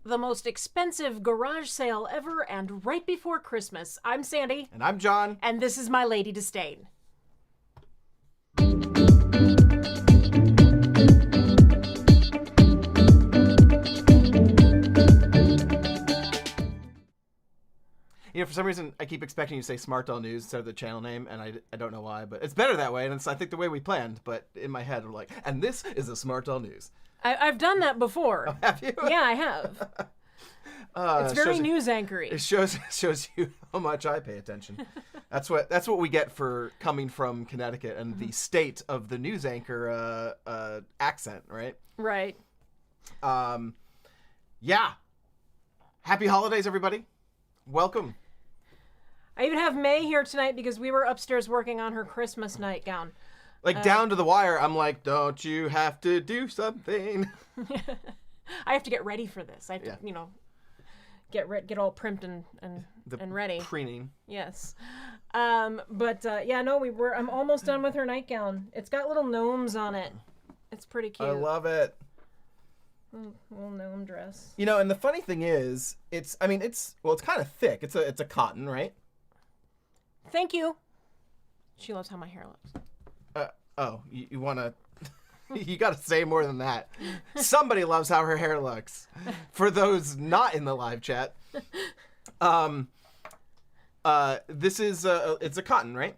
the most expensive garage sale ever and right before Christmas. I'm Sandy. And I'm John. And this is My Lady Disdain. You know, for some reason, I keep expecting you to say Smart Doll News instead of the channel name, and I don't know why, but it's better that way, and it's, I think, the way we planned, but in my head, I'm like, and this is a Smart Doll News. I've done that before. Oh, have you? Yeah, I have. It's very news anchory. It shows you how much I pay attention. That's what we get for coming from Connecticut and the state of the news anchor accent, right? Right. Yeah. Happy holidays, everybody. Welcome. I even have May here tonight because we were upstairs working on her Christmas nightgown. Like, down to the wire, I'm like, don't you have to do something? I have to get ready for this. I have to, get all primped and ready. Preening. Yes. I'm almost done with her nightgown. It's got little gnomes on it. It's pretty cute. I love it. Little gnome dress. You know, and the funny thing is, it's kind of thick. It's a cotton, right? Thank you. She loves how my hair looks. You want to... You got to say more than that. Somebody loves how her hair looks. For those not in the live chat, this is it's a cotton, right?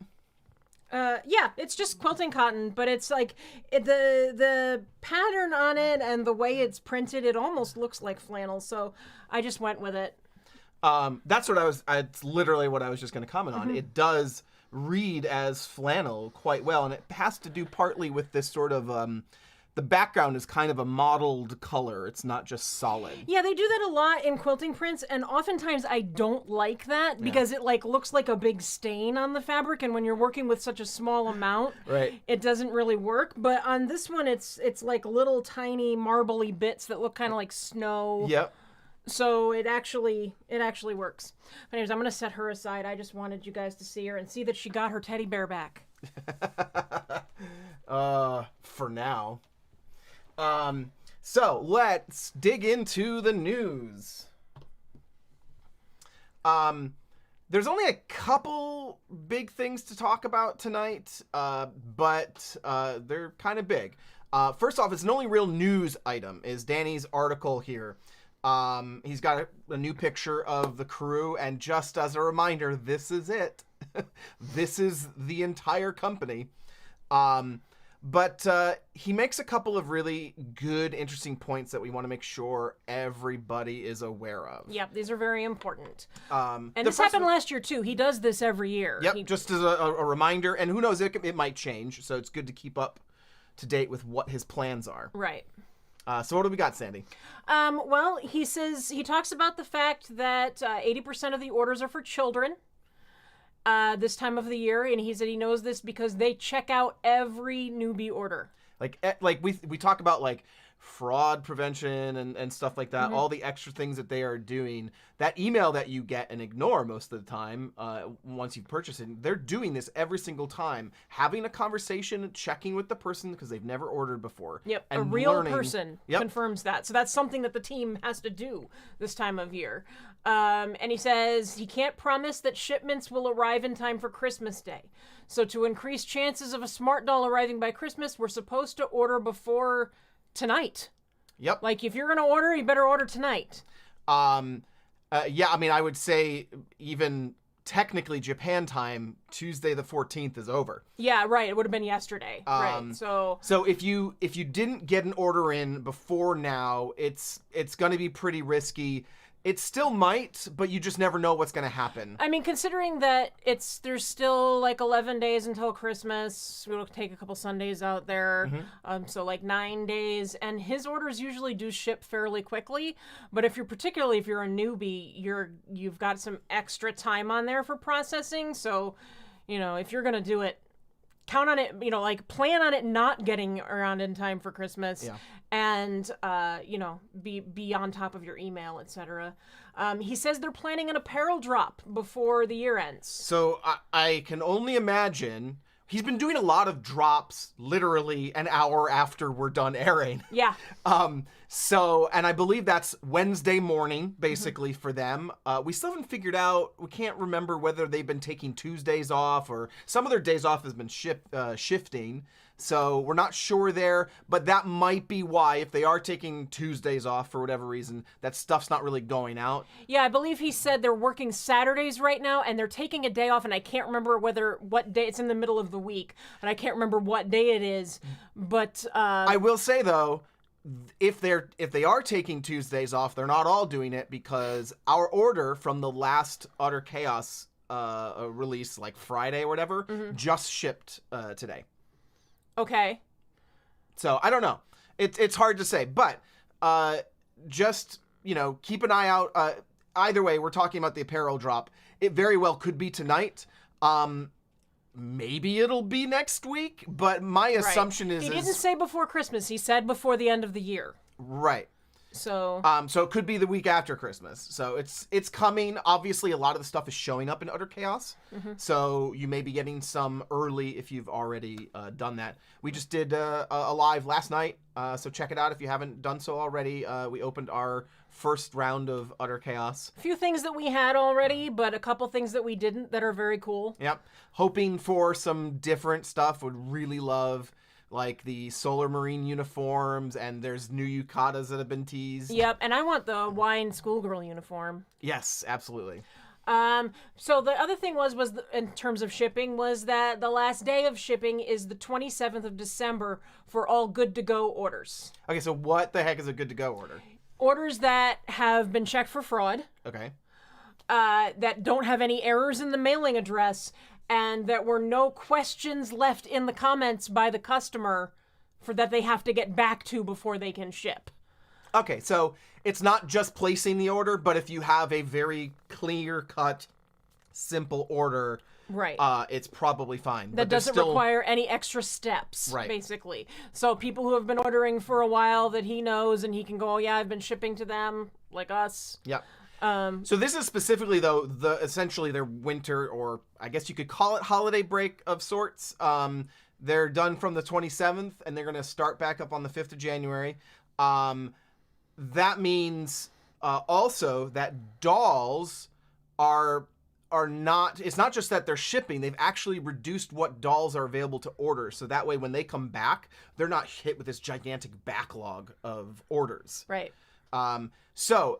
Yeah, it's just quilting cotton, but it's like the pattern on it and the way it's printed, it almost looks like flannel. So I just went with it. It's literally what I was just going to comment on. It does read as flannel quite well, and it has to do partly with this sort of the background is kind of a mottled color. It's not just solid. Yeah, they do that a lot in quilting prints, and oftentimes I don't like that because it like looks like a big stain on the fabric, and when you're working with such a small amount, right, it doesn't really work. But on this one, it's like little tiny marbly bits that look kind of like snow. Yep. So it actually works. But anyways, I'm going to set her aside. I just wanted you guys to see her and see that she got her teddy bear back. For now. So let's dig into the news. There's only a couple big things to talk about tonight, but they're kind of big. First off, it's an only real news item is Danny's article here. He's got a new picture of the crew, and just as a reminder, this is it. This is the entire company. But he makes a couple of really good, interesting points that we want to make sure everybody is aware of. Yep, these are very important. And this happened last year, too. He does this every year. Yep, just as a reminder, and who knows, it might change, so it's good to keep up to date with what his plans are. Right. So what do we got, Sandy? Well, he talks about the fact that 80% of the orders are for children this time of the year, and he said he knows this because they check out every newbie order. Like we talk about like fraud prevention and stuff like that, all the extra things that they are doing. That email that you get and ignore most of the time once you've purchased it, they're doing this every single time, having a conversation, checking with the person because they've never ordered before. Yep, and a real person confirms that. So that's something that the team has to do this time of year. And he says he can't promise that shipments will arrive in time for Christmas Day. So to increase chances of a smart doll arriving by Christmas, we're supposed to order before tonight. Yep. Like, if you're going to order, you better order tonight. Yeah, I mean, I would say even technically Japan time, Tuesday the 14th is over. Yeah, right. It would have been yesterday. Right. So if you didn't get an order in before now, it's going to be pretty risky. It still might, but you just never know what's going to happen. I mean, considering that there's still like 11 days until Christmas, we'll take a couple Sundays out there, so like 9 days, and his orders usually do ship fairly quickly. But if you're a newbie, you've got some extra time on there for processing. So, if you're gonna do it, count on it. Plan on it not getting around in time for Christmas. Yeah. And, be on top of your email, etc. He says they're planning an apparel drop before the year ends. So I can only imagine he's been doing a lot of drops literally an hour after we're done airing. Yeah. So, and I believe that's Wednesday morning, basically, for them. We still haven't figured out, we can't remember whether they've been taking Tuesdays off or some of their days off has been shifting. So we're not sure there, but that might be why, if they are taking Tuesdays off for whatever reason, that stuff's not really going out. Yeah, I believe he said they're working Saturdays right now, and they're taking a day off, and I can't remember what day. It's in the middle of the week, and I can't remember what day it is. But I will say though, if they are taking Tuesdays off, they're not all doing it, because our order from the last Utter Chaos release, like Friday or whatever, just shipped today. Okay. So I don't know. It's hard to say, but just, keep an eye out. Either way, we're talking about the apparel drop. It very well could be tonight. Maybe it'll be next week, but my assumption is... He didn't say before Christmas. He said before the end of the year. Right. So... So it could be the week after Christmas. So it's coming. Obviously, a lot of the stuff is showing up in Utter Chaos. So you may be getting some early if you've already done that. We just did a live last night, so check it out if you haven't done so already. We opened our first round of Utter Chaos. A few things that we had already, but a couple things that we didn't that are very cool. Yep. Hoping for some different stuff. Would really love... like the Solar Marine uniforms, and there's new yukatas that have been teased. Yep, and I want the wine schoolgirl uniform. Yes, absolutely. So the other thing was in terms of shipping, was that the last day of shipping is the 27th of December for all good-to-go orders. Okay, so what the heck is a good-to-go order? Orders that have been checked for fraud. Okay. That don't have any errors in the mailing address, and that were no questions left in the comments by the customer for that they have to get back to before they can ship. Okay, so it's not just placing the order, but if you have a very clear-cut, simple order, right, it's probably fine. That doesn't require any extra steps, right, basically. So people who have been ordering for a while that he knows, and he can go, oh yeah, I've been shipping to them, like us. Yep. So this is specifically, though, essentially their winter, or I guess you could call it holiday break of sorts. They're done from the 27th, and they're going to start back up on the 5th of January. That means also that dolls are not... It's not just that they're shipping. They've actually reduced what dolls are available to order. So that way, when they come back, they're not hit with this gigantic backlog of orders. Right. So...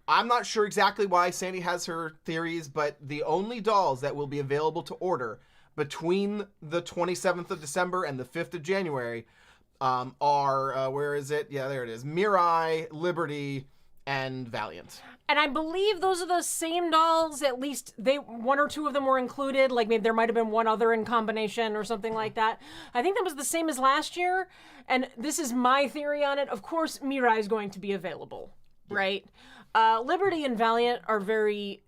I'm not sure exactly why Sandy has her theories, but the only dolls that will be available to order between the 27th of December and the 5th of January are, where is it? Yeah, there it is. Mirai, Liberty, and Valiant. And I believe those are the same dolls. At least one or two of them were included. Like maybe there might have been one other in combination or something like that. I think that was the same as last year. And this is my theory on it. Of course, Mirai is going to be available, right? Liberty and Valiant are very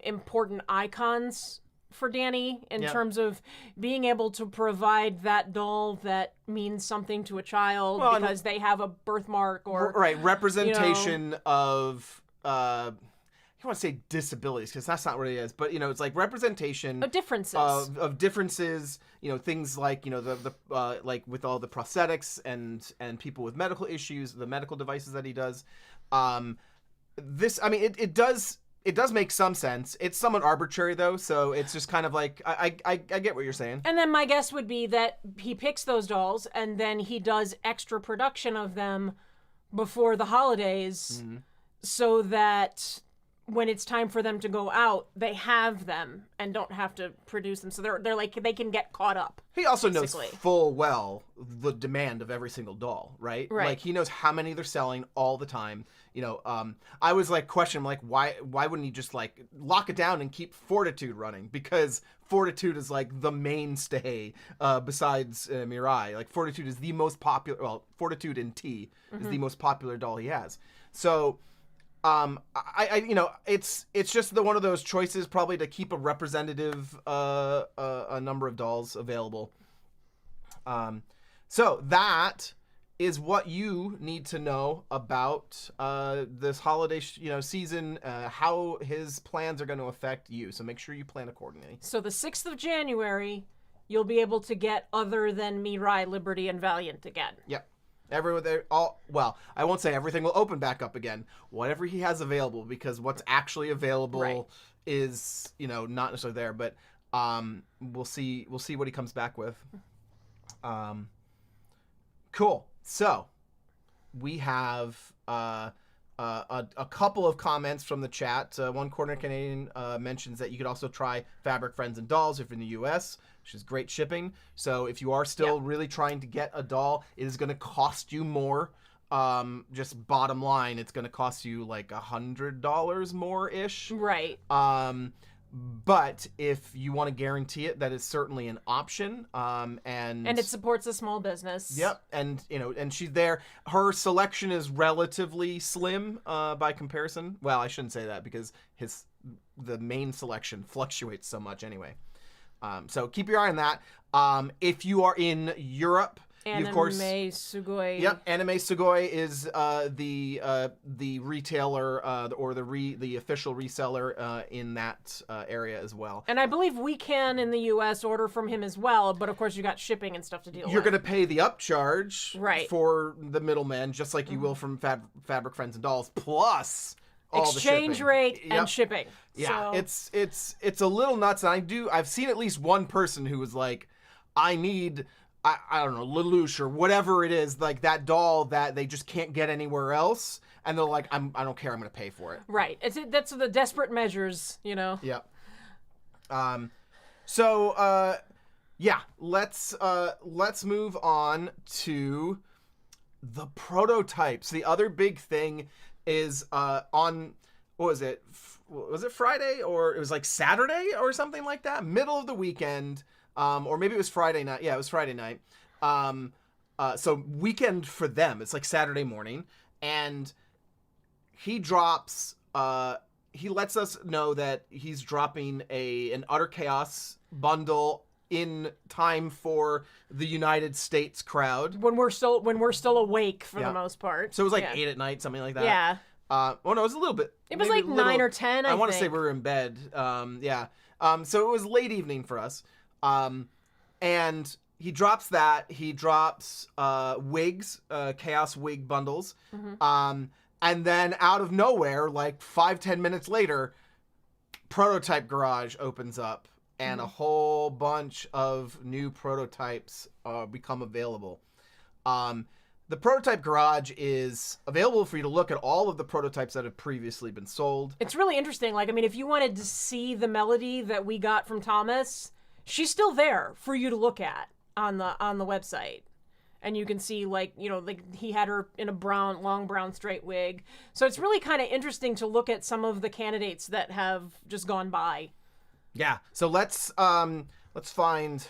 important icons for Danny in terms of being able to provide that doll that means something to a child because they have a birthmark or... Right, representation of... I don't want to say disabilities because that's not what it is, but it's like representation of differences. Of differences, things like the like with all the prosthetics and people with medical issues, the medical devices that he does. It does make some sense. It's somewhat arbitrary though, so it's just kind of like I get what you're saying. And then my guess would be that he picks those dolls and then he does extra production of them before the holidays, so that when it's time for them to go out, they have them and don't have to produce them. So they're like, they can get caught up. He also knows full well the demand of every single doll, right? Like he knows how many they're selling all the time. I was like questioning, like, why wouldn't he just like lock it down and keep Fortitude running? Because Fortitude is like the mainstay besides Mirai. Like Fortitude is the most popular. Well, Fortitude in T is the most popular doll he has. So. It's just one of those choices probably to keep a representative a number of dolls available. So that is what you need to know about this holiday season, how his plans are going to affect you. So make sure you plan accordingly. So the 6th of January, you'll be able to get other than Mirai, Liberty, and Valiant again. Yep. Well, I won't say everything will open back up again. Whatever he has available, because what's actually available is, not necessarily there. But we'll see what he comes back with. Cool. So we have a couple of comments from the chat. One Corner Canadian mentions that you could also try Fabric Friends and Dolls if you're in the U.S., which is great shipping. So if you are still really trying to get a doll, it is going to cost you more. Just bottom line, it's going to cost you like $100 more-ish. Right. But if you want to guarantee it, that is certainly an option. And it supports a small business. Yep. And, and she's there. Her selection is relatively slim by comparison. Well, I shouldn't say that because the main selection fluctuates so much anyway. So keep your eye on that. If you are in Europe, Anime of course, Sugoi. Yep, Anime Sugoi is the retailer or the official reseller in that area as well. And I believe we can in the U.S. order from him as well, but of course you got shipping and stuff to deal with. You're going to pay the upcharge for the middleman, just like you will from Fabric Friends and Dolls, plus all exchange the rate and shipping. Yeah, so. it's a little nuts. And I've seen at least one person who was like, I need, I don't know, Lelouch or whatever it is, like that doll that they just can't get anywhere else, and they're like, I don't care, I'm going to pay for it. Right. That's the desperate measures, Yeah. So let's move on to the prototypes. The other big thing is on, what was it? Was it Friday, or it was like Saturday or something like that? Middle of the weekend, or maybe it was Friday night. Yeah, it was Friday night. So weekend for them. It's like Saturday morning, and he drops. He lets us know that he's dropping an Utter Chaos bundle in time for the United States crowd. When we're still awake for the most part. So it was like 8 at night, something like that. Yeah. No, it was a little bit. It was like 9 or 10. I want to say we were in bed. Yeah. So it was late evening for us. And he drops that. He drops wigs, Chaos wig bundles. Mm-hmm. And then out of nowhere, like 5-10 minutes later, Prototype Garage opens up, and a whole bunch of new prototypes become available. The Prototype Garage is available for you to look at all of the prototypes that have previously been sold. It's really interesting. Like, I mean, if you wanted to see the Melody that we got from Thomas, she's still there for you to look at on the website. And you can see, like, like he had her in a long brown straight wig. So it's really kind of interesting to look at some of the candidates that have just gone by. Yeah. So let's find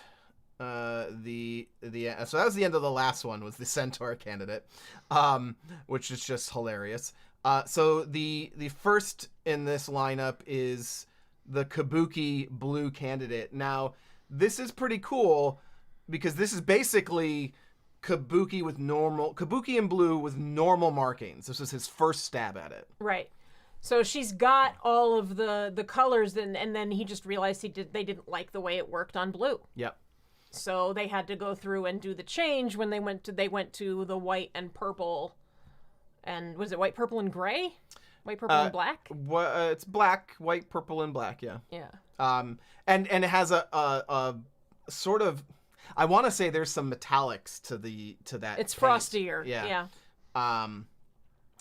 so that was the end of the last one, was the Centaur candidate, which is just hilarious. So the first in this lineup is the Kabuki blue candidate. Now, this is pretty cool because this is basically Kabuki in blue with normal markings. This is his first stab at it. Right. So she's got all of the colors, and then he just realized they didn't like the way it worked on blue. Yep. So they had to go through and do the change when they went to the white and purple, and was it white, purple, and gray? White, purple, and black? It's black, white, purple, and black. Yeah. Yeah. And it has a sort of, I want to say there's some metallics to that. It's paint. frostier. Yeah.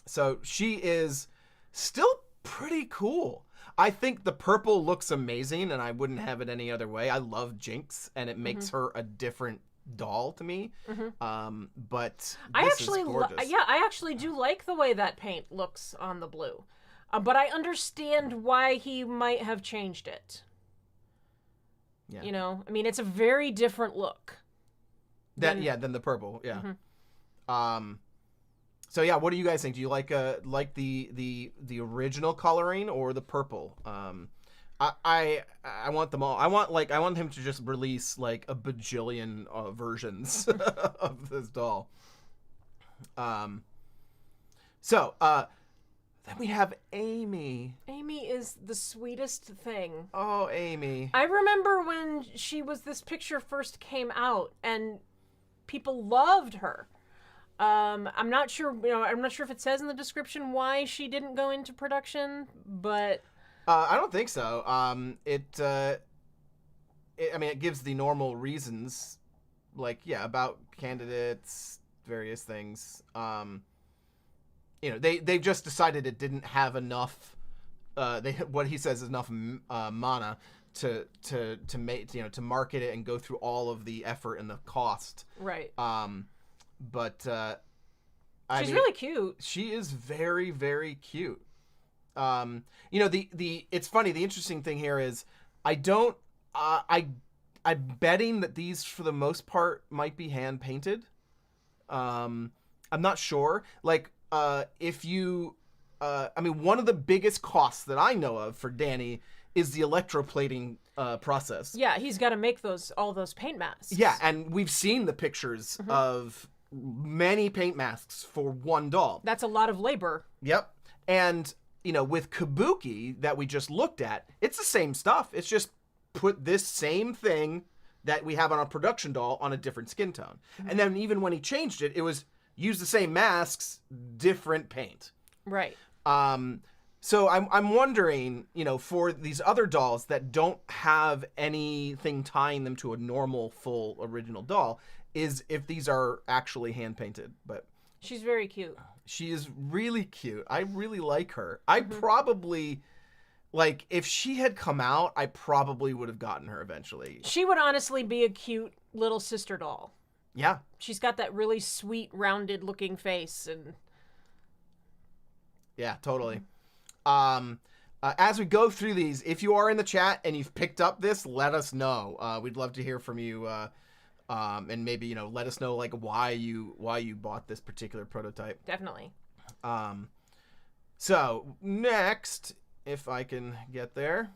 So she is still pretty cool. I think the purple looks amazing, and I wouldn't have it any other way. I love Jinx, and it makes her a different doll to me. But this is gorgeous. I actually do like the way that paint looks on the blue, but I understand why he might have changed it. Yeah. I mean, it's a very different look. Than the purple. Yeah. So yeah, what do you guys think? Do you like the original coloring or the purple? I want them all. I want him to just release like a bajillion versions of this doll. So then we have Amy. Amy is the sweetest thing. Oh, Amy. I remember when this picture first came out, and people loved her. I'm not sure. I'm not sure if it says in the description why she didn't go into production, but I don't think so. It gives the normal reasons, like about candidates, various things. They've just decided it didn't have enough. What he says is enough mana to make to market it and go through all of the effort and the cost. Right. But she's really cute. She is very, very cute. It's funny. The interesting thing here is I'm betting that these for the most part might be hand painted. I'm not sure. Like if you one of the biggest costs that I know of for Danny is the electroplating process. Yeah, he's got to make all those paint masks. Yeah, and we've seen the pictures of many paint masks for one doll. That's a lot of labor. Yep. And, with Kabuki that we just looked at, it's the same stuff. It's just put this same thing that we have on a production doll on a different skin tone. And then even when he changed it, it was use the same masks, different paint. Right. So I'm wondering, for these other dolls that don't have anything tying them to a normal full original doll, is if these are actually hand painted. But she's very cute. She is really cute. I really like her. I probably, if she had come out, I probably would have gotten her eventually. She would honestly be a cute little sister doll. Yeah. She's got that really sweet, rounded looking face. And yeah, totally. As we go through these, if you are in the chat and you've picked up this, let us know. We'd love to hear from you. And maybe, let us know why you bought this particular prototype. Definitely. So next, if I can get there.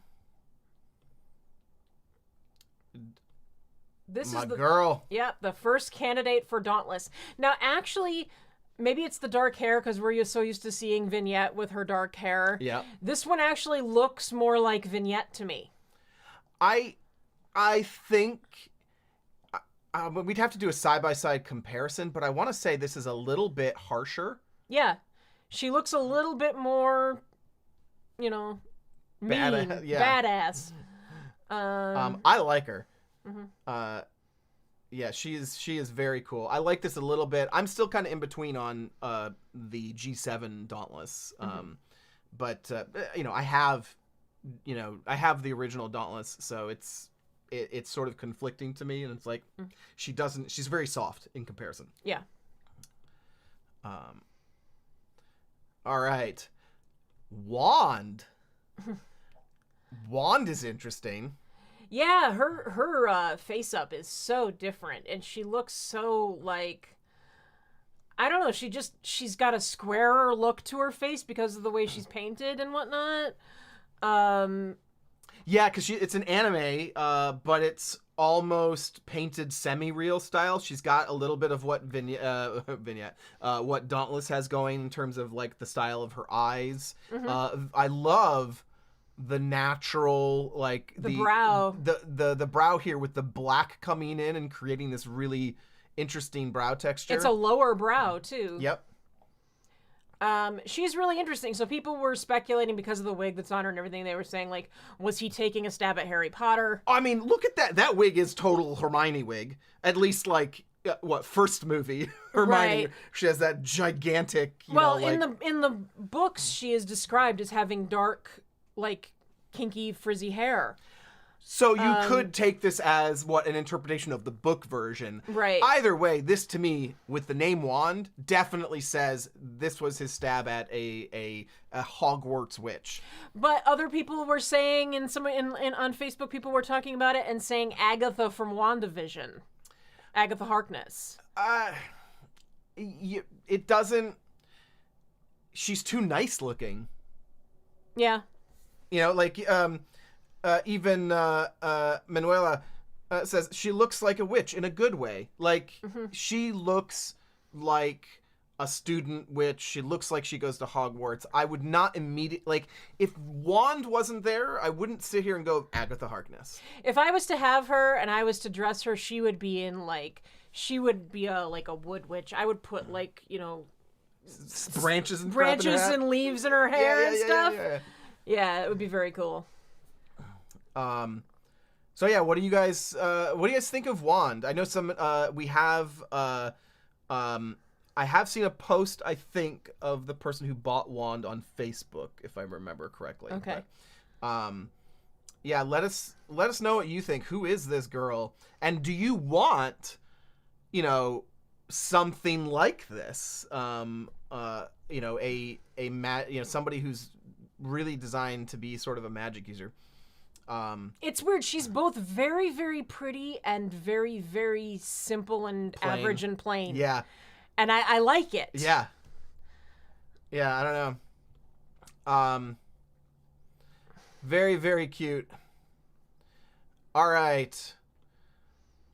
This My is the girl. Yeah, the first candidate for Dauntless. Now, actually, maybe it's the dark hair because we're so used to seeing Vignette with her dark hair. Yeah. This one actually looks more like Vignette to me. I think we'd have to do a side-by-side comparison, but I want to say this is a little bit harsher. Yeah. She looks a little bit more, mean, badass. I like her. Yeah, she is very cool. I like this a little bit. I'm still kind of in between on the G7 Dauntless. But I have the original Dauntless, so it's sort of conflicting to me, and it's like she's very soft in comparison. Yeah. All right. Wand. Wand is interesting. Yeah, her face up is so different, and she looks so I don't know, she's got a squarer look to her face because of the way she's painted and whatnot. Yeah, because it's an anime, but it's almost painted semi-real style. She's got a little bit of what what Dauntless has going in terms of the style of her eyes. I love the natural the brow, the brow here with the black coming in and creating this really interesting brow texture. It's a lower brow too. Yep. She's really interesting. So people were speculating because of the wig that's on her and everything. They were saying was he taking a stab at Harry Potter? I mean, look at that. That wig is total Hermione wig. At least first movie Hermione. Right. She has that gigantic. In the books, she is described as having dark, kinky, frizzy hair. So you could take this as an interpretation of the book version. Right. Either way, this to me, with the name Wand, definitely says this was his stab at a Hogwarts witch. But other people were saying, on Facebook, people were talking about it and saying Agatha from WandaVision. Agatha Harkness. It doesn't... She's too nice looking. Yeah. Even Manuela says she looks like a witch in a good way. She looks like a student witch. She looks like she goes to Hogwarts. I would not immediately... if Wand wasn't there, I wouldn't sit here and go, Agatha Harkness. If I was to have her and I was to dress her, she would be in, She would be like a wood witch. I would put like, branches and leaves in her hair and stuff. Yeah, it would be very cool. So yeah, what do you guys think of Wand? I know some we have I have seen a post, I think, of the person who bought Wand on Facebook, if I remember correctly. Okay. But, yeah, let us know what you think. Who is this girl? And do you want, something like this? Somebody who's really designed to be sort of a magic user. It's weird. She's both very, very pretty and very, very simple and plain. Average and plain. Yeah. And I like it. Yeah. Yeah, I don't know. Very, very cute. All right.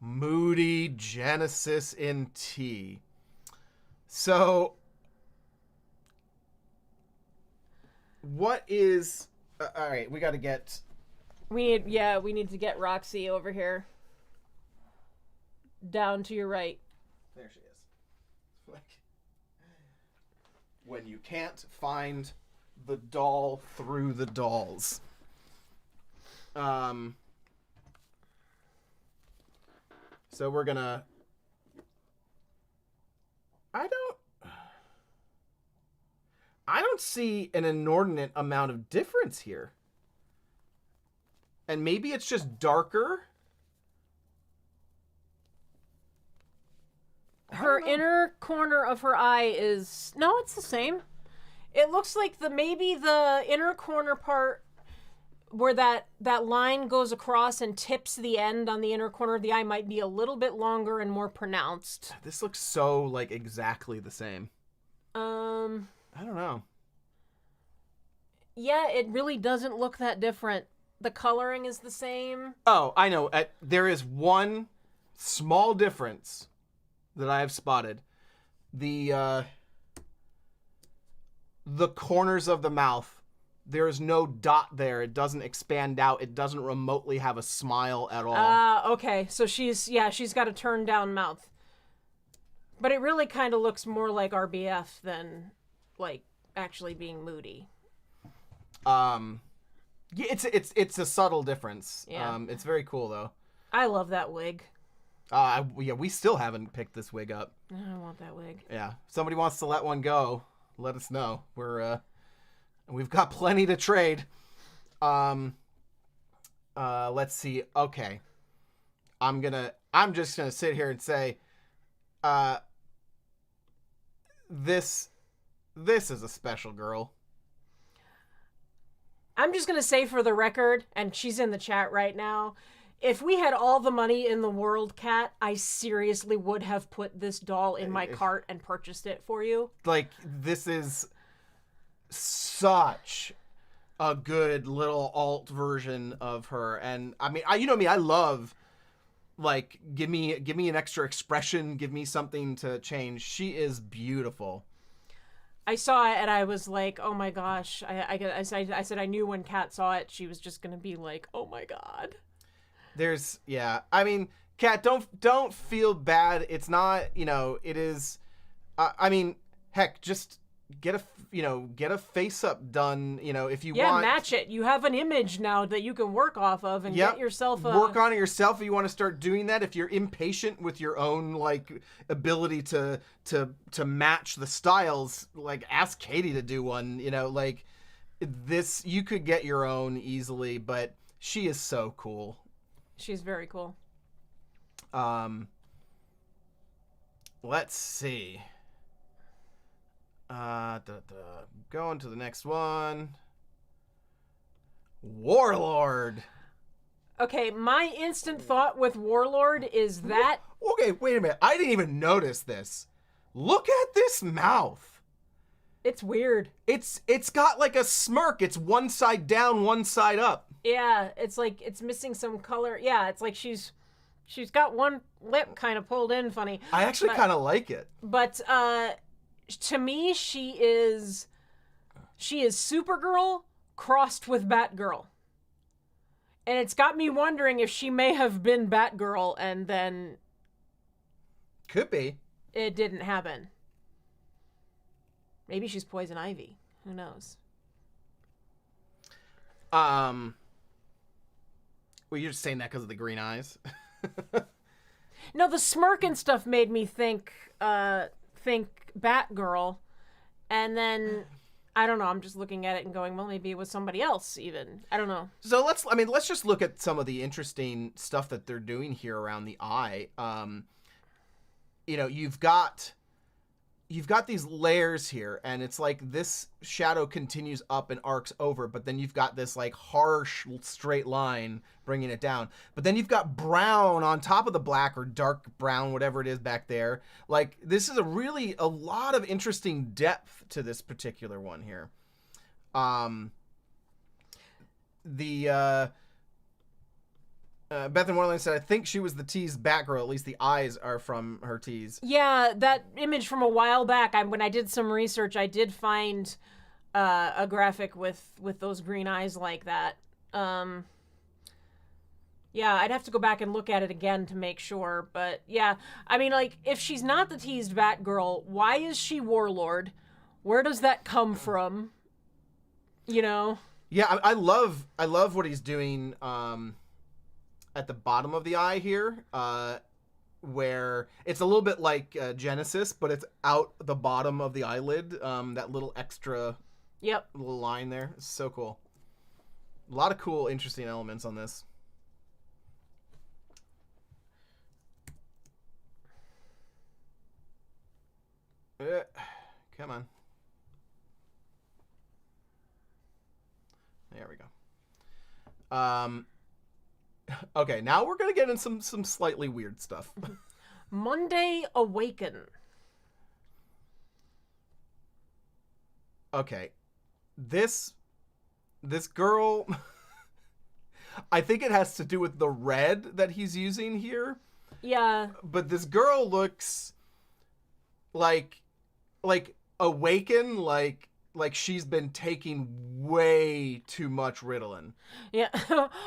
Moody Genesis in T. So, what is... all right, we got to get... We need to get Roxy over here. Down to your right. There she is. When you can't find the doll through the dolls. So we're gonna... I don't see an inordinate amount of difference here. And maybe it's just darker. Her inner corner of her eye is... No, it's the same. It looks like maybe the inner corner part where that line goes across and tips the end on the inner corner of the eye might be a little bit longer and more pronounced. This looks so, exactly the same. I don't know. Yeah, it really doesn't look that different. The coloring is the same. Oh, I know. There is one small difference that I have spotted. The corners of the mouth. There is no dot there. It doesn't expand out. It doesn't remotely have a smile at all. Okay. So she's got a turned down mouth. But it really kind of looks more like RBF than actually being moody. Yeah, it's a subtle difference. Yeah. It's very cool though. I love that wig. Yeah, we still haven't picked this wig up. I want that wig. Yeah. If somebody wants to let one go, let us know. We've got plenty to trade. Let's see. Okay. I'm just gonna sit here and say, this is a special girl. I'm just going to say for the record, and she's in the chat right now, if we had all the money in the world, Kat, I seriously would have put this doll in my cart and purchased it for you. This is such a good little alt version of her. And I mean, you know me, I love, give me an extra expression, give me something to change. She is beautiful. I saw it and I was like, oh my gosh. I said I knew when Kat saw it, she was just going to be like, oh my God. I mean, Kat, don't feel bad. It's not, it is, I mean, heck, just get a face up done, if you want. Yeah, match it. You have an image now that you can work off of and get yourself work on it yourself if you want to start doing that. If you're impatient with your own ability to match the styles, ask Katie to do one, this, you could get your own easily, but she is so cool. She's very cool. Let's see. Going to the next one. Warlord. Okay, my instant thought with Warlord is that... Okay, wait a minute. I didn't even notice this. Look at this mouth. It's weird. It's got a smirk. It's one side down, one side up. Yeah, it's it's missing some color. Yeah, it's she's got one lip kind of pulled in funny. I actually kind of like it. But to me, she is Supergirl crossed with Batgirl. And it's got me wondering if she may have been Batgirl and then Could be. It didn't happen. Maybe she's Poison Ivy. Who knows? Well, you're just saying that because of the green eyes. No, the smirk and stuff made me think Batgirl, and then I don't know. I'm just looking at it and going, well, maybe it was somebody else. Even I don't know. So let's just look at some of the interesting stuff that they're doing here around the eye. You've got these layers here, and it's like this shadow continues up and arcs over, but then you've got this like harsh straight line bringing it down. But then you've got brown on top of the black, or dark brown, whatever it is back there. Like, this is a lot of interesting depth to this particular one here. Beth in Wonderland said, I think she was the teased Batgirl. At least the eyes are from her tease. Yeah, that image from a while back, when I did some research, I did find a graphic with those green eyes like that. Yeah, I'd have to go back and look at it again to make sure. But yeah, I mean, like, if she's not the teased Batgirl, why is she Warlord? Where does that come from? Yeah, I love what he's doing at the bottom of the eye here, where it's a little bit like Genesis, but it's out the bottom of the eyelid, that little extra little line there. It's so cool. A lot of cool, interesting elements on this. Come on. There we go. Okay, now we're gonna get in some slightly weird stuff. Monday Awaken. Okay, this girl, I think it has to do with the red that he's using here. Yeah. But this girl looks like Awaken, like she's been taking way too much Ritalin. Yeah.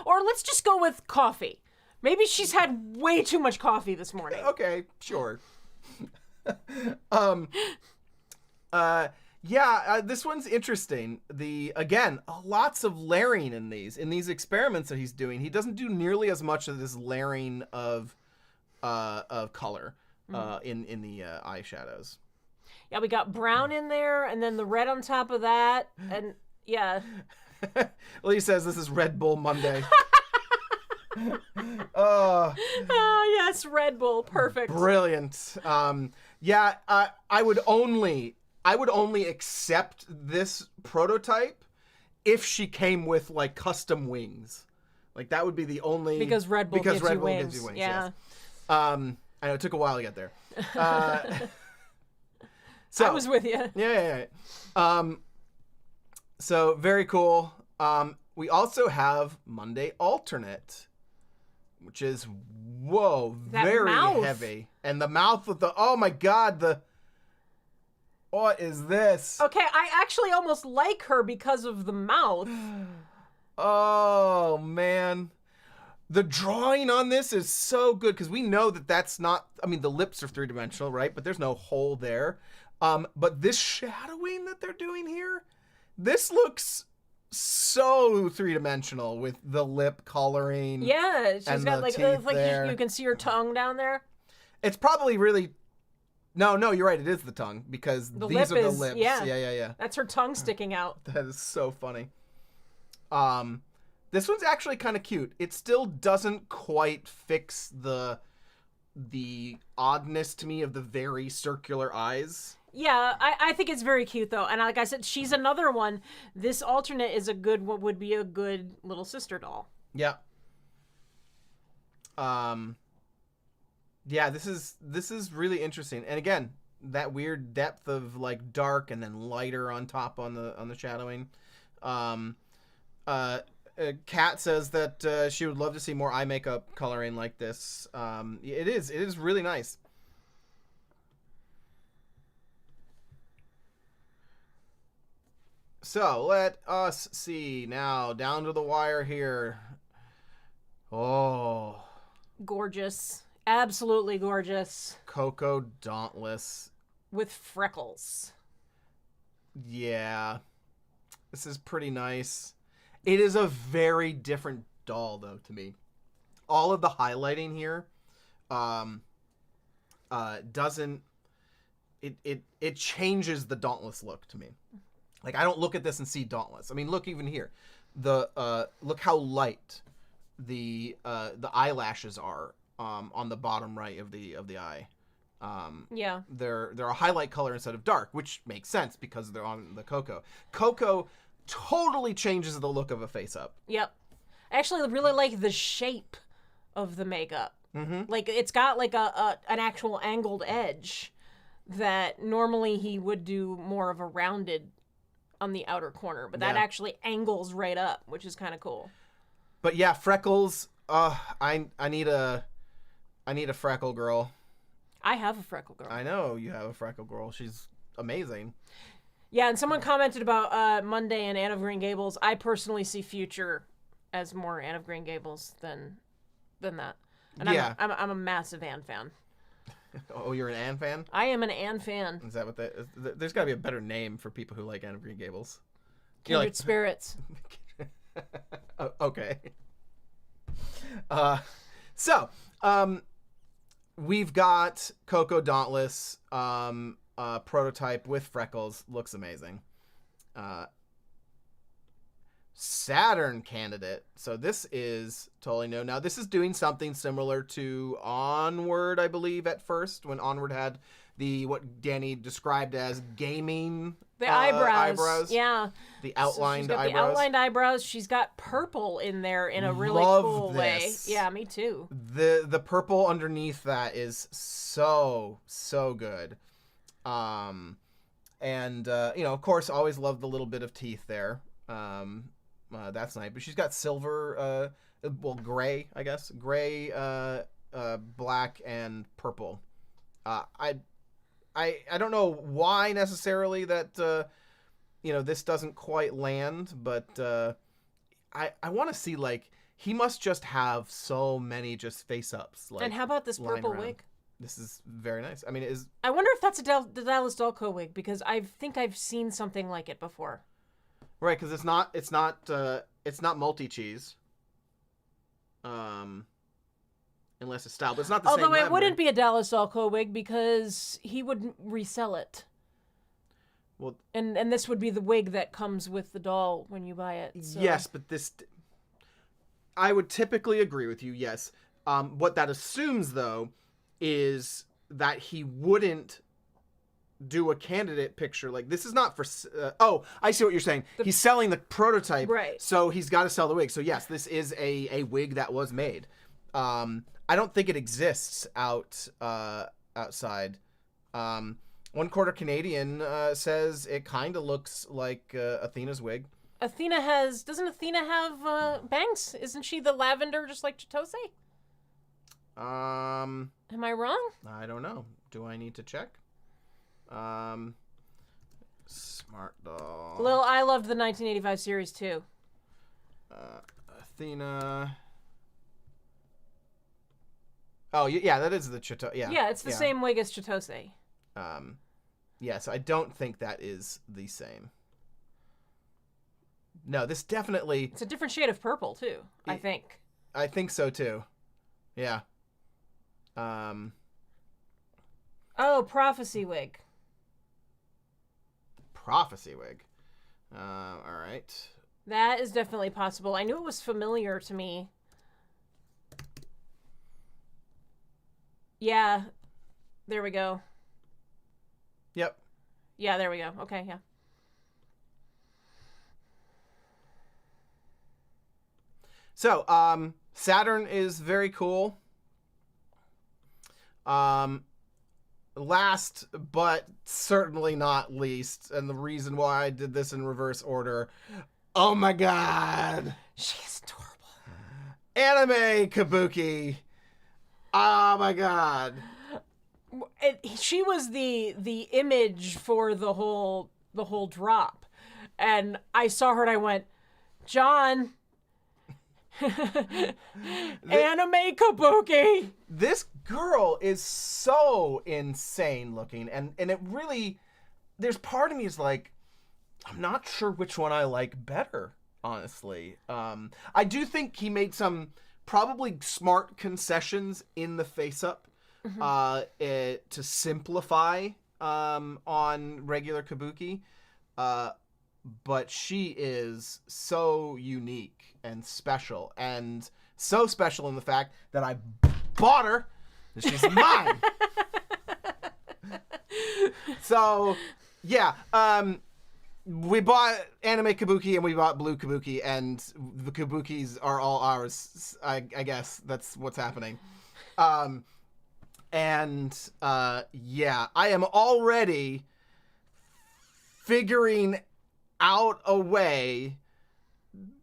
Or let's just go with coffee. Maybe she's had way too much coffee this morning. Okay, sure. This one's interesting. Again, lots of layering in these experiments that he's doing. He doesn't do nearly as much of this layering of color in the eyeshadows. Yeah, we got brown in there, and then the red on top of that, and yeah. Lee says this is Red Bull Monday. Oh, yes, Red Bull, perfect. Brilliant. I would only accept this prototype if she came with like custom wings. Like, that would be the only, because Red Bull gives you wings. Yeah. Yes. I know it took a while to get there. So, I was with you. Yeah. So very cool. We also have Monday Alternate, which is very heavy. And the mouth with oh my God, what is this? Okay, I actually almost like her because of the mouth. Oh man. The drawing on this is so good, because we know that's not, I mean, the lips are three-dimensional, right? But there's no hole there. But this shadowing that they're doing here, this looks so three-dimensional with the lip coloring. Yeah, she's got like you can see her tongue down there. It's probably really, no, you're right. It is the tongue, because these are the lips. Yeah. That's her tongue sticking out. That is so funny. This one's actually kind of cute. It still doesn't quite fix the oddness to me of the very circular eyes. Yeah, I think it's very cute though, and like I said, she's another one. This alternate is what would be a good little sister doll. Yeah. Yeah, this is really interesting, and again, that weird depth of like dark and then lighter on top on the shadowing. Kat says that she would love to see more eye makeup coloring like this. It is really nice. So let us see now, down to the wire here. Oh, gorgeous. Absolutely gorgeous. Coco Dauntless. With freckles. Yeah. This is pretty nice. It is a very different doll, though, to me. All of the highlighting here doesn't... It changes the Dauntless look to me. Like, I don't look at this and see Dauntless. I mean, look even here. Look how light the eyelashes are on the bottom right of the eye. Yeah. They're a highlight color instead of dark, which makes sense because they're on the Coco. Coco totally changes the look of a face up. Yep. I actually really like the shape of the makeup. Mm-hmm. Like, it's got like an actual angled edge that normally he would do more of a rounded on the outer corner, but that actually angles right up, which is kind of cool. But yeah, freckles. I need a freckle girl. I have a freckle girl. I know you have a freckle girl. She's amazing. Yeah, and someone commented about Monday and Anne of Green Gables. I personally see Future as more Anne of Green Gables than that. And yeah. I'm a massive Anne fan. Oh, you're an Anne fan? I am an Anne fan. Is that what that is? There's got to be a better name for people who like Anne of Green Gables. Kindred Spirits. Okay. So, we've got Coco Dauntless, prototype with freckles. Looks amazing. Saturn candidate. So this is totally new. Now this is doing something similar to Onward, I believe, at first, when Onward had what Danny described as gaming eyebrows. Yeah. The outlined eyebrows. The outlined eyebrows. She's got purple in there in a really cool way. Yeah, me too. The purple underneath that is so good. And of course, always love the little bit of teeth there. That's nice. But she's got silver, gray, I guess. Gray, black, and purple. I don't know why necessarily that, this doesn't quite land, but I want to see, like, he must just have so many just face-ups. Like, and how about this purple wig? This is very nice. I mean, it is... I wonder if that's the Dallas Dollco wig, because I think I've seen something like it before. Right, because it's not multi-cheese. Unless it's style, but it's not the same. Although it wouldn't be a Dallas Dollco wig because he would resell it. Well, and this would be the wig that comes with the doll when you buy it. So. Yes, but I would typically agree with you. Yes. What that assumes, though, is that he wouldn't do a candidate picture. Like, this is not for... I see what you're saying. He's selling the prototype, right? So he's got to sell the wig. So yes, this is a wig that was made. I don't think it exists outside. 1/4 Canadian says it kind of looks like Athena's wig. Doesn't Athena have bangs? Isn't she the lavender just like Chitose? Am I wrong? I don't know. Do I need to check? Smart doll. Lil, I loved the 1985 series too. Athena. Oh, yeah, that is the Chitose. Yeah. Yeah, it's the same wig as Chitose. Yeah, so I don't think that is the same. No, this definitely... It's a different shade of purple, too, I think. I think so, too. Yeah. Oh, Prophecy wig. Prophecy wig. All right. That is definitely possible. I knew it was familiar to me. Yeah. There we go. Yep. Yeah, there we go. Okay, yeah. So, Saturn is very cool. Last but certainly not least, and the reason why I did this in reverse order. Oh my god. She's adorable. Anime Kabuki. Oh my god. She was the image for the whole drop, and I saw her and I went, John, Anime kabuki. This girl is so insane looking, and it really, there's part of me is like, I'm not sure which one I like better, honestly. I do think he made some probably smart concessions in the face-up to simplify on regular kabuki. But she is so unique and special, and so special in the fact that I bought her. She's mine. So, yeah, we bought anime kabuki and we bought blue kabuki, and the kabukis are all ours. I guess that's what's happening. Yeah, I am already figuring out a way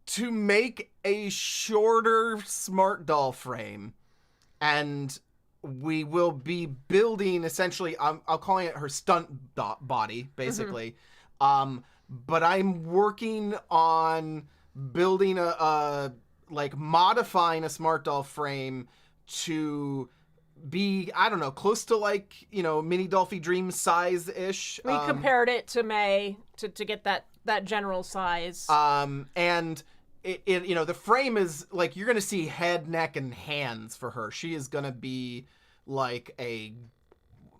to make a shorter smart doll frame, and we will be building essentially, I'll calling it her stunt body, basically. But I'm working on building like modifying a smart doll frame to be, I don't know, close to like, mini Dolphy Dream size-ish. We compared it to May to get that general size. And it the frame is like, you're going to see head, neck, and hands for her. She is going to be like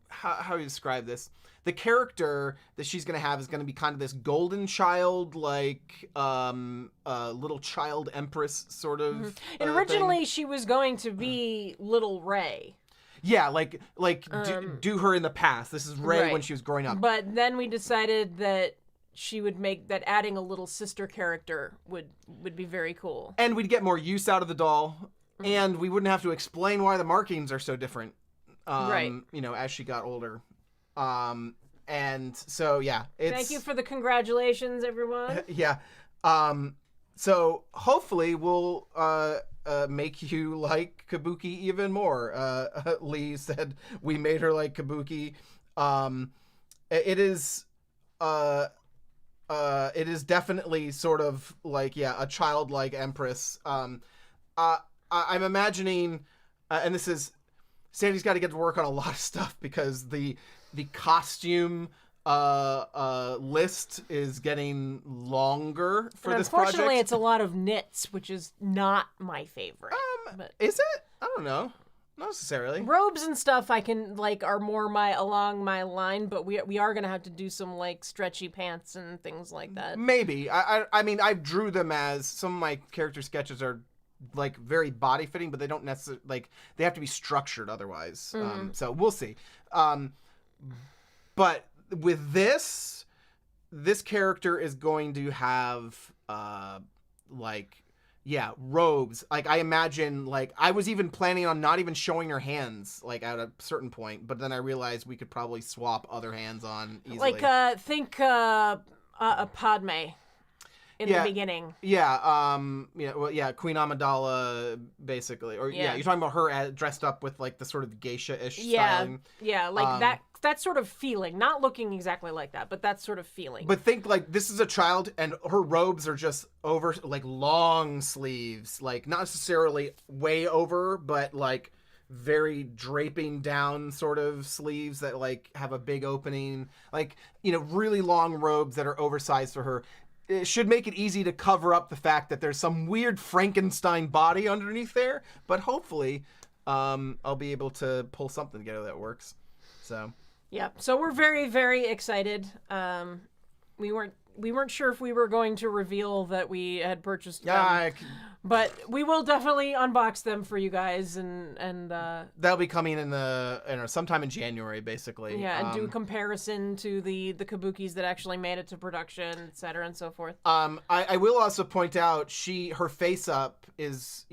how do you describe this? The character that she's going to have is going to be kind of this golden child, like little child empress sort of And originally thing. she was going to be Little Ray. Yeah, like do her in the past. This is Ray when she was growing up. But then we decided that she would make that adding a little sister character would be very cool. And we'd get more use out of the doll, and we wouldn't have to explain why the markings are so different. As she got older. And so yeah, Thank you for the congratulations, everyone. Yeah. So hopefully we'll make you like kabuki even more. Lee said we made her like kabuki. It is definitely sort of like, a childlike empress. I'm imagining, and this is, Sandy's got to get to work on a lot of stuff because the costume list is getting longer for this project. Unfortunately, it's a lot of knits, which is not my favorite. But is it? I don't know. Not necessarily. Robes and stuff I can are more along my line, but we are gonna have to do some stretchy pants and things like that. Maybe. I mean, I drew them as some of my character sketches are very body fitting, but they don't necessarily they have to be structured otherwise. So we'll see. But with this character is going to have robes. I imagine I was even planning on not even showing her hands at a certain point, but then I realized we could probably swap other hands on easily. Think a Padme in the beginning. Yeah, Queen Amidala, basically. Or you're talking about her dressed up with the sort of geisha-ish styling. Yeah, that sort of feeling. Not looking exactly like that, but that sort of feeling. But think this is a child and her robes are just over long sleeves, not necessarily way over, but very draping down sort of sleeves that have a big opening, really long robes that are oversized for her. It should make it easy to cover up the fact that there's some weird Frankenstein body underneath there, but hopefully I'll be able to pull something together that works. So yeah, so we're very, very excited. We weren't sure if we were going to reveal that we had purchased them, but we will definitely unbox them for you guys, and that'll be coming in sometime in January, basically. Yeah, and do a comparison to the kabukis that actually made it to production, et cetera, and so forth. I will also point out her face up is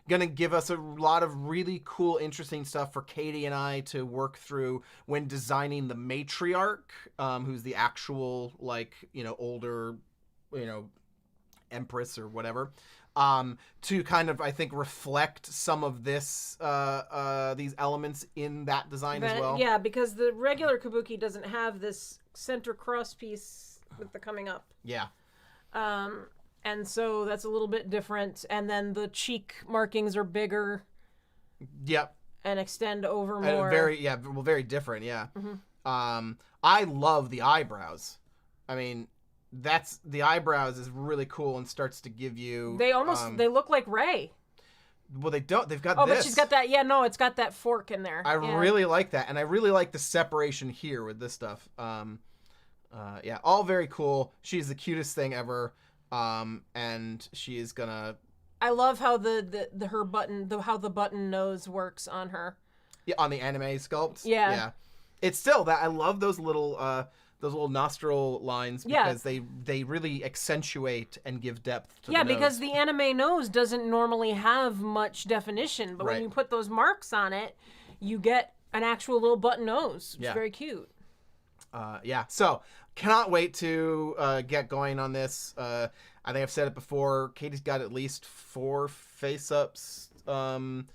gonna give us a lot of really cool, interesting stuff for Katie and I to work through when designing the matriarch, who's the actual older empress or whatever. To kind of, I think, reflect some of these elements in that design as well. Yeah, because the regular kabuki doesn't have this center cross piece with the coming up. Yeah. And so that's a little bit different. And then the cheek markings are bigger. Yep. And extend over more. Very different, yeah. I love the eyebrows. I mean, the eyebrows is really cool and starts to give you... They look like Rey. Well, they don't. They've got this. Oh, but she's got that... Yeah, no, it's got that fork in there. I really like that. And I really like the separation here with this stuff. Yeah, all very cool. She's the cutest thing ever. And she is gonna... I love how her button... how the button nose works on her. Yeah, on the anime sculpt. Yeah. It's still that... I love those little nostril lines because they really accentuate and give depth to the nose. Because the anime nose doesn't normally have much definition, but when you put those marks on it, you get an actual little button nose. It's very cute. So cannot wait to get going on this. I think I've said it before. Katie's got at least 4 face-ups in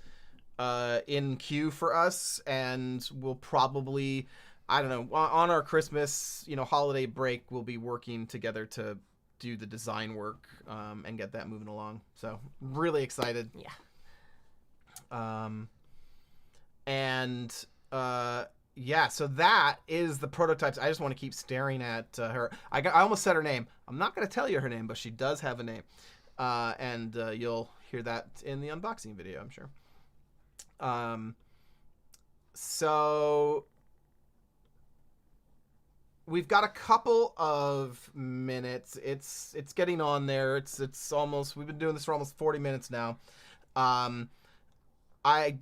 queue for us, and we'll probably... I don't know, on our Christmas, holiday break, we'll be working together to do the design work and get that moving along. So really excited. Yeah. So that is the prototypes. I just want to keep staring at her. I almost said her name. I'm not going to tell you her name, but she does have a name. And you'll hear that in the unboxing video, I'm sure. So... We've got a couple of minutes. It's getting on there. It's almost... We've been doing this for almost 40 minutes now. I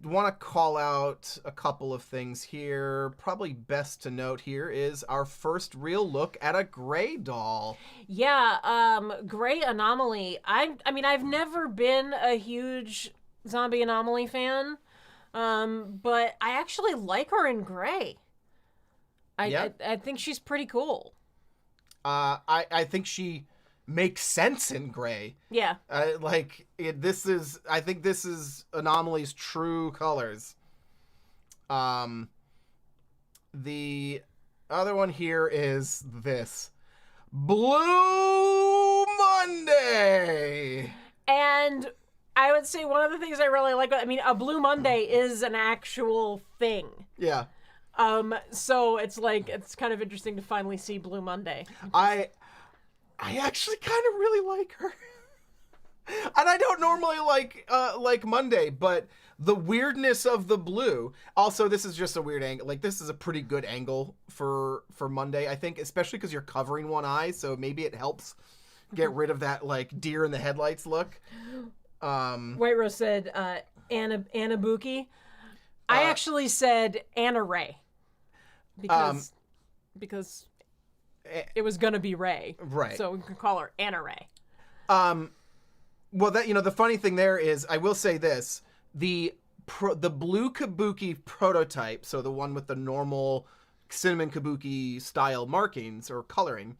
want to call out a couple of things here. Probably best to note here is our first real look at a Grey doll. Yeah, Grey Anomaly. I've never been a huge Zombie Anomaly fan, but I actually like her in Grey. I think she's pretty cool. I think she makes sense in Grey. Yeah. I think this is Anomaly's true colors. The other one here is this. Blue Monday! And I would say one of the things I really like, a Blue Monday is an actual thing. Yeah. So it's kind of interesting to finally see Blue Monday. I actually kind of really like her. And I don't normally like Monday, but the weirdness of the blue. Also, this is just a weird angle. This is a pretty good angle for Monday, I think, especially because you're covering one eye, so maybe it helps get rid of that deer in the headlights look. White Rose said Anabuki. I actually said Anna Ray. Because it was gonna be Ray, right? So we can call her Anna Ray. Well, that the funny thing there is, I will say this: the blue kabuki prototype, so the one with the normal cinnamon kabuki style markings or coloring,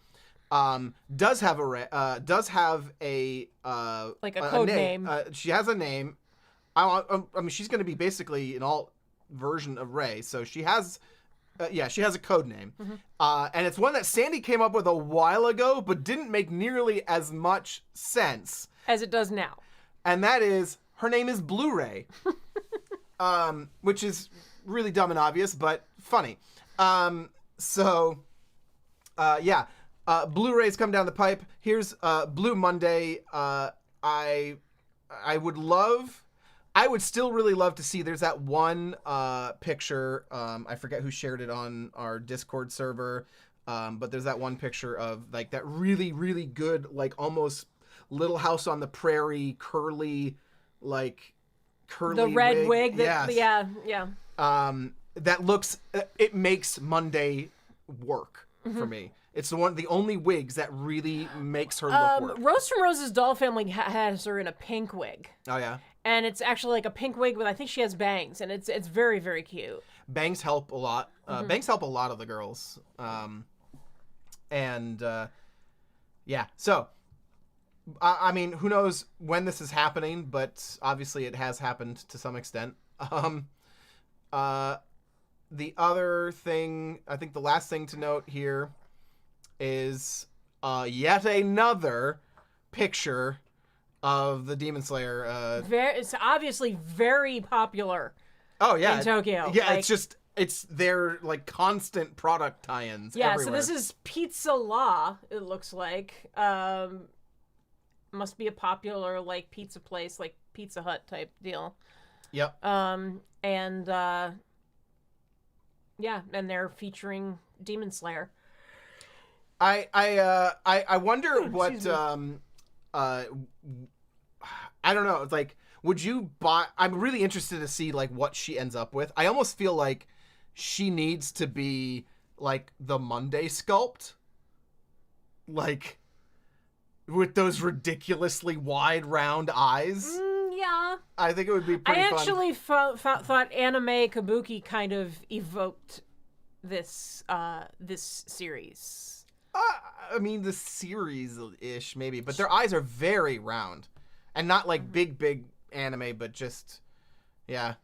does have a code name. She has a name. She's gonna be basically an alt version of Ray, so she has. She has a code name. And it's one that Sandy came up with a while ago, but didn't make nearly as much sense. As it does now. And that is, her name is Blu-ray. Which is really dumb and obvious, but funny. Blu-rays come down the pipe. Here's Blue Monday. I would still really love to see, there's that one picture, I forget who shared it on our Discord server, but there's that one picture of that really, really good, almost Little House on the Prairie, curly the red wig. Yes. Yeah. That looks, it makes Monday work for me. It's the only wigs that really makes her look work. Rose from Rose's Doll Family has her in a pink wig. Oh, yeah? And it's actually a pink wig with, I think she has bangs, and it's very, very cute. Bangs help a lot. Bangs help a lot of the girls. So, who knows when this is happening, but obviously it has happened to some extent. The other thing, I think the last thing to note here is yet another picture of the Demon Slayer. It's obviously very popular. Oh yeah, in Tokyo. Yeah, like, it's their like constant product tie-ins. Yeah, everywhere. So this is Pizza La. It looks like must be a popular like pizza place, like Pizza Hut type deal. Yep. And they're featuring Demon Slayer. I wonder what I don't know. It's like, would you buy? I'm really interested to see like what she ends up with. I almost feel like she needs to be like the Monday sculpt, like with those ridiculously wide round eyes. Yeah, I think it would be pretty fun. I actually thought anime kabuki kind of evoked this this series. I mean, the series-ish maybe, but their eyes are very round, and not like big anime, but just yeah.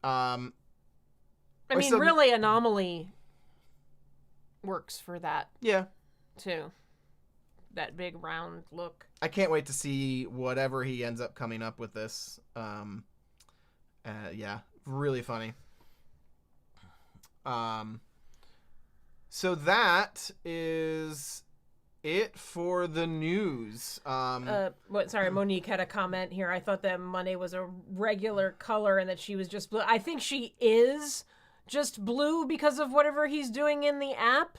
I mean, really, Anomaly works for that. Yeah. Too. That big round look. I can't wait to see whatever he ends up coming up with this. Yeah, really funny. So that is it for the news. Sorry, Monique had a comment here. I thought that Monday was a regular color and that she was just blue. I think she is just blue because of whatever he's doing in the app.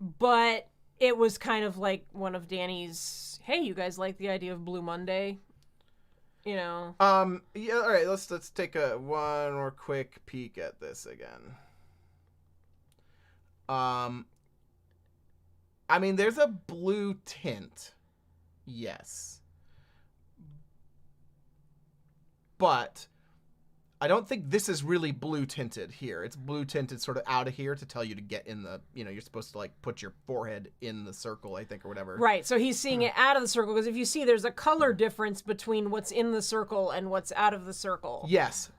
But it was kind of like one of Danny's, hey, you guys like the idea of Blue Monday? You know. Yeah, all right, let's take one more quick peek at this again. I mean, there's a blue tint. Yes. But I don't think this is really blue tinted here. It's blue tinted sort of out of here to tell you to get in the, you're supposed to like put your forehead in the circle, I think, or whatever. Right. So he's seeing it out of the circle because if you see, there's a color difference between what's in the circle and what's out of the circle. Yes.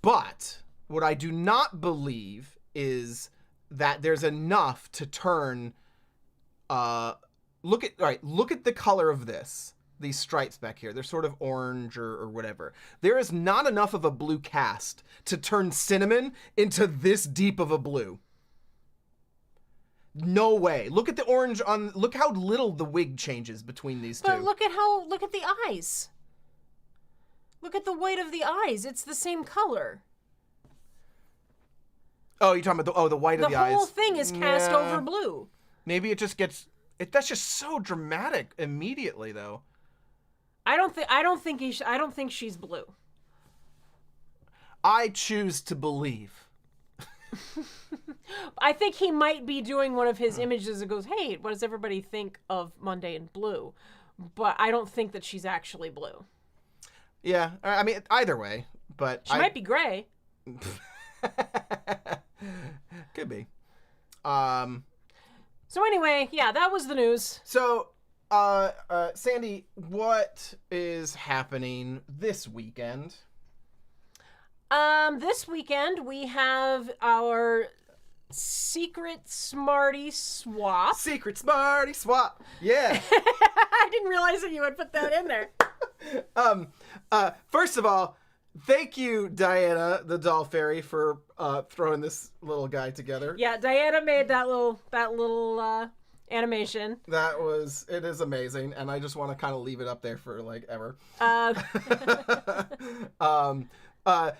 But what I do not believe is that there's enough to turn look at the color of this. These stripes back here, they're sort of orange or whatever. There is not enough of a blue cast to turn Cinnamon into this deep of a blue. No way. Look at the orange look how little the wig changes between these two. But look at the eyes. Look at the white of the eyes. It's the same color. Oh, you're talking about the white of the eyes. The whole thing is cast over blue. Maybe it just gets that's just so dramatic immediately though. I don't think she's blue. I choose to believe. I think he might be doing one of his images that goes, "Hey, what does everybody think of Monday in blue?" But I don't think that she's actually blue. Yeah, I mean either way, but she might be gray. Could be. So anyway, yeah, that was the news. So, Sandy, what is happening this weekend? This weekend we have our Secret Smarty Swap. Secret Smarty Swap. Yeah. I didn't realize that you would put that in there. First of all, thank you, Diana, the doll fairy, for throwing this little guy together. Yeah, Diana made that little animation. It is amazing, and I just want to kind of leave it up there for like ever.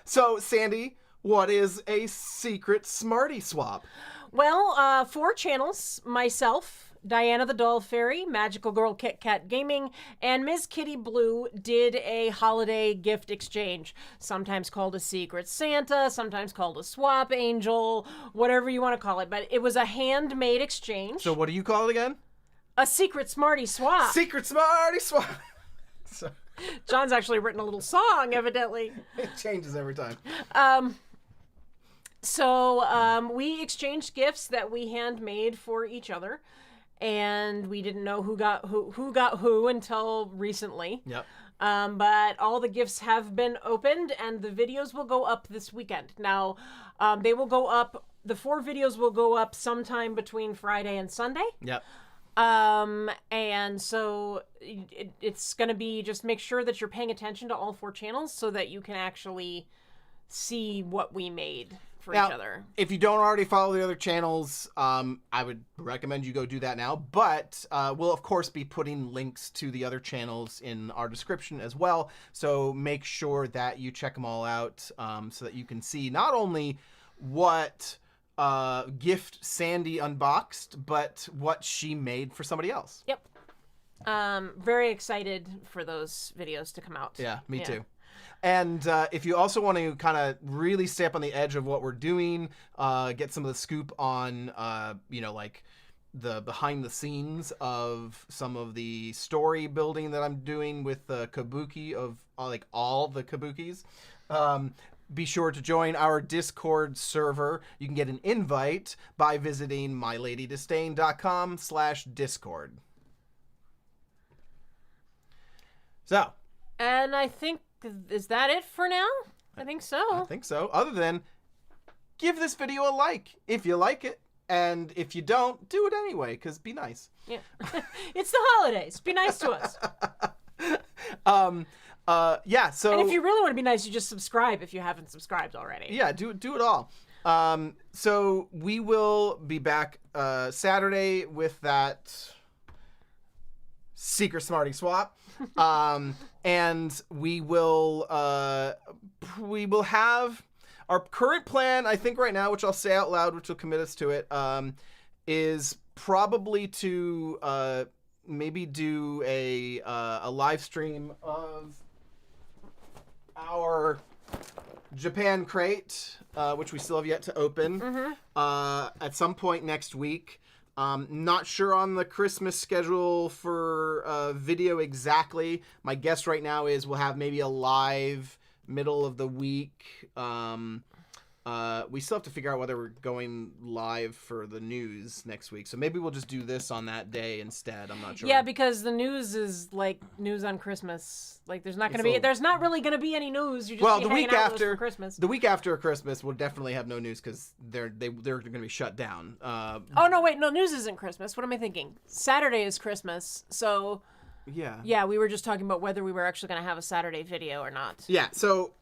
So Sandy, what is a Secret Smarty Swap? Well, 4 channels, myself, Diana the Doll Fairy, Magical Girl Kit Kat Gaming, and Ms. Kitty Blue did a holiday gift exchange, sometimes called a Secret Santa, sometimes called a Swap Angel, whatever you want to call it, but it was a handmade exchange. So what do you call it again? A Secret Smarty Swap. Secret Smarty Swap. So. John's actually written a little song, evidently. It changes every time. So we exchanged gifts that we handmade for each other. And we didn't know who got who until recently. Yep. But all the gifts have been opened, and the videos will go up this weekend. Now, they will go up. The 4 videos will go up sometime between Friday and Sunday. Yep. And so it's going to be just make sure that you're paying attention to all 4 channels so that you can actually see what we made for each other. If you don't already follow the other channels, I would recommend you go do that now. But we'll, of course, be putting links to the other channels in our description as well. So make sure that you check them all out so that you can see not only what gift Sandy unboxed, but what she made for somebody else. Yep. Very excited for those videos to come out. Yeah, me too. And if you also want to kind of really stay up on the edge of what we're doing, get some of the scoop on, like the behind the scenes of some of the story building that I'm doing with the kabuki of like all the kabukis, be sure to join our Discord server. You can get an invite by visiting myladydisdain.com/discord. So. And I think, is that it for now? I think so. I think so. Other than, give this video a like if you like it. And if you don't, do it anyway, because be nice. Yeah. It's the holidays. Be nice to us. Yeah, so... And if you really want to be nice, you just subscribe if you haven't subscribed already. Yeah, do it all. So we will be back Saturday with that Secret Smarty Swap. And we will have our current plan, I think right now, which I'll say out loud, which will commit us to it, is probably to maybe do a live stream of our Japan crate, which we still have yet to open, at some point next week. Not sure on the Christmas schedule for video exactly. My guess right now is we'll have maybe a live middle of the week. We still have to figure out whether we're going live for the news next week. So maybe we'll just do this on that day instead. I'm not sure. Yeah, because the news is like news on Christmas. Like there's not really going to be any news. You just the week after Christmas. The week after Christmas, we'll definitely have no news because they're going to be shut down. Oh no, wait, no, news isn't Christmas. What am I thinking? Saturday is Christmas. So yeah, we were just talking about whether we were actually going to have a Saturday video or not. Yeah, so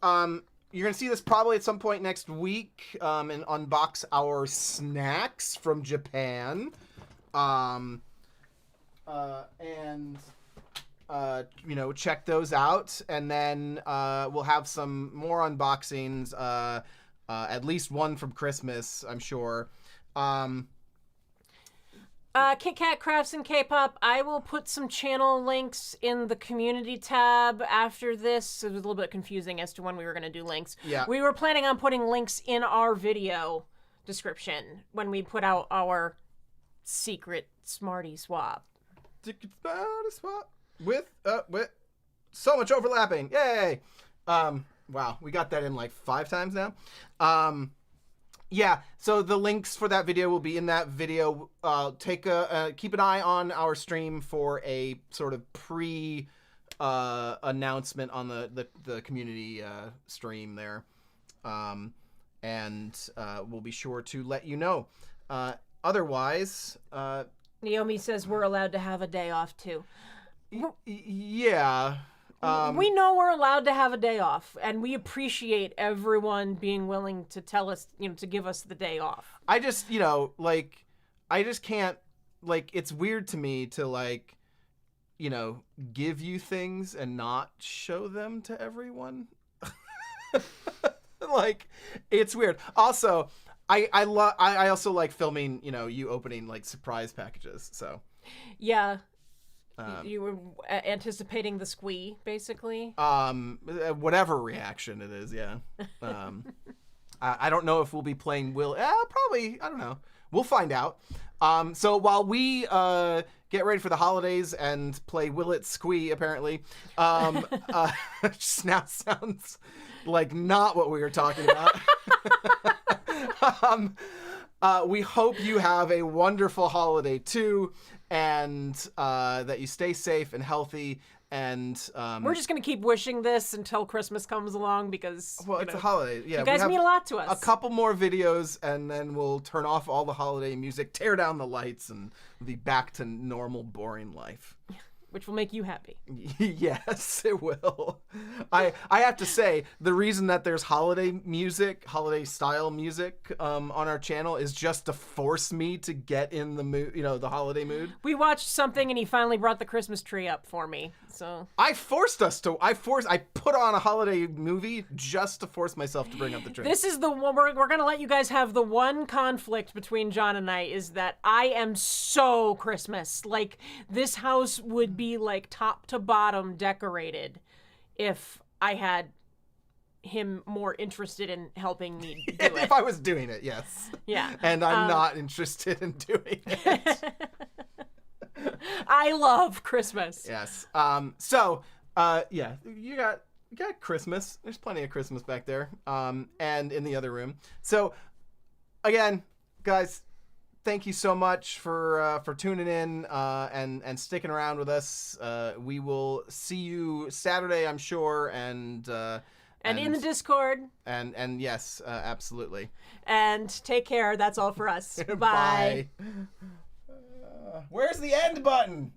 you're going to see this probably at some point next week and unbox our snacks from Japan. Check those out. And then we'll have some more unboxings, at least one from Christmas, I'm sure. Kit Kat Crafts and K-Pop. I will put some channel links in the community tab after this. It was a little bit confusing as to when we were going to do links. Yeah. We were planning on putting links in our video description when we put out our secret Smarty Swap. Secret Smarty Swap with so much overlapping. Yay! Wow, we got that in like 5 times now. Yeah, so the links for that video will be in that video. Keep an eye on our stream for a sort of announcement on the community stream there, and we'll be sure to let you know. Otherwise, Naomi says we're allowed to have a day off too. Yeah. We know we're allowed to have a day off, and we appreciate everyone being willing to tell us, to give us the day off. I just, I just can't, it's weird to me to, give you things and not show them to everyone. It's weird. Also, I also like filming, you opening, surprise packages, so. Yeah. You were anticipating the squee, basically? Whatever reaction it is, yeah. I don't know if we'll be playing probably, I don't know. We'll find out. So while we get ready for the holidays and play Will It Squee, apparently, just now sounds like not what we were talking about. We hope you have a wonderful holiday, too. And that you stay safe and healthy, And we're just gonna keep wishing this until Christmas comes along because it's a holiday. Yeah, you guys mean a lot to us. A couple more videos, and then we'll turn off all the holiday music, tear down the lights, and be back to normal, boring life. Which will make you happy. Yes, it will. I have to say, the reason that there's holiday music, holiday style music on our channel is just to force me to get in the mood, the holiday mood. We watched something and he finally brought the Christmas tree up for me. So I put on a holiday movie just to force myself to bring up the tree. This is the one we're going to let you guys have. The one conflict between John and I is that I am so Christmas. Like, this house would be like top to bottom decorated if I had him more interested in helping me do it. If I was doing it, yes. Yeah. And I'm not interested in doing it. I love Christmas. Yes. Yeah, you got Christmas. There's plenty of Christmas back there. And in the other room. So again, guys, thank you so much for tuning in and sticking around with us. We will see you Saturday, I'm sure, and in the Discord. And yes, absolutely. And take care. That's all for us. Bye. Bye. Where's the end button?